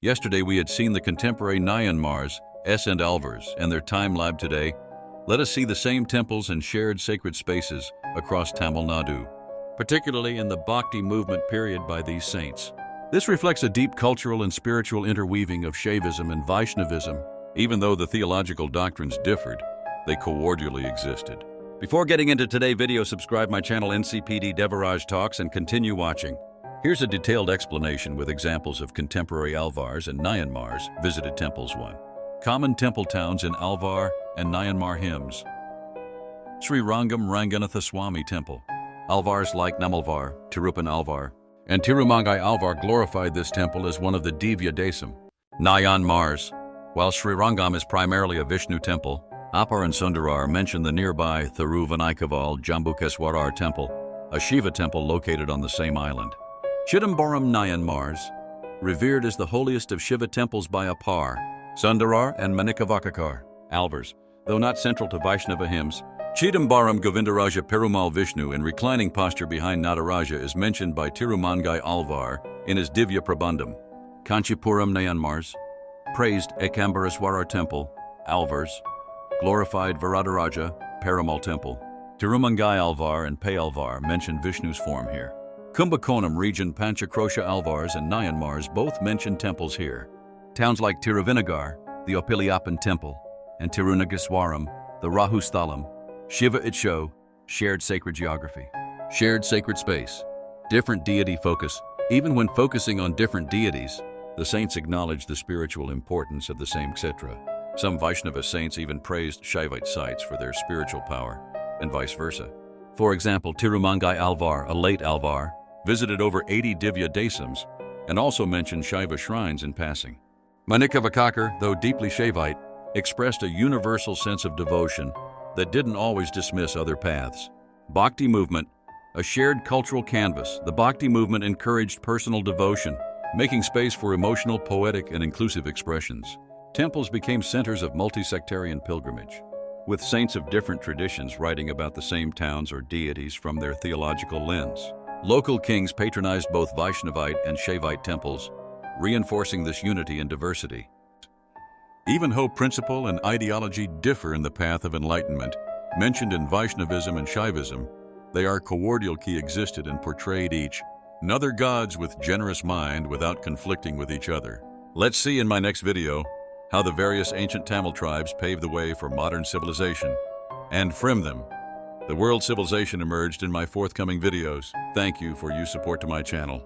Yesterday we had seen the contemporary nayanmars, and alvars, and their time lab today. Let us see the same temples and shared sacred spaces across Tamil Nadu, particularly in the Bhakti movement period by these saints. This reflects a deep cultural and spiritual interweaving of Shaivism and Vaishnavism. Even though the theological doctrines differed, they cordially existed. Before getting into today's video, subscribe my channel NCPD Devaraj Talks and continue watching. Here's a detailed explanation with examples of contemporary alvars and nayanmars visited temples. 1. Common temple towns in Alvar and Nayanmar hymns. Sri Rangam Ranganatha Swami Temple. Alvars like Namalvar, Tirupan Alvar, and Tirumangai Alvar glorified this temple as one of the Divya Desam. Nayanmars. While Sri Rangam is primarily a Vishnu temple, Appar and Sundarar mention the nearby Thiruvanaikaval Jambukeswarar temple, a Shiva temple located on the same island. Chidambaram Nayanmars, revered as the holiest of Shiva temples by Appar, Sundarar and Manikavakakar, Alvars, though not central to Vaishnava hymns. Chidambaram Govindaraja Perumal Vishnu in reclining posture behind Nataraja is mentioned by Tirumangai Alvar in his Divya Prabandham. Kanchipuram Nayanmars, praised Ekambareswarar temple, Alvars, glorified Varadaraja, Perumal temple. Tirumangai Alvar and Payalvar mention Vishnu's form here. Kumbakonam region Panchakrosha Alvars and Nayanmars both mention temples here. Towns like Tiruvinagar, the Opiliappan temple, and Tirunagaswaram, the Rahusthalam, Shiva Itcho, shared sacred geography. Shared sacred space. Different deity focus. Even when focusing on different deities, the saints acknowledge the spiritual importance of the same etc. Some Vaishnava saints even praised Shaivite sites for their spiritual power, and vice versa. For example, Tirumangai Alvar, a late Alvar, visited over 80 Divya Desams and also mentioned Shaiva shrines in passing. Manikavakakar, though deeply Shaivite, expressed a universal sense of devotion that didn't always dismiss other paths. Bhakti movement, a shared cultural canvas. The Bhakti movement encouraged personal devotion, making space for emotional, poetic, and inclusive expressions. Temples became centers of multi-sectarian pilgrimage, with saints of different traditions writing about the same towns or deities from their theological lens. Local kings patronized both Vaishnavite and Shaivite temples, reinforcing this unity and diversity. Even though principle and ideology differ in the path of enlightenment, mentioned in Vaishnavism and Shaivism, they are cordial existed and portrayed each another gods with generous mind without conflicting with each other. Let's see in my next video how the various ancient Tamil tribes paved the way for modern civilization, and from them, the world civilization emerged in my forthcoming videos. Thank you for your support to my channel.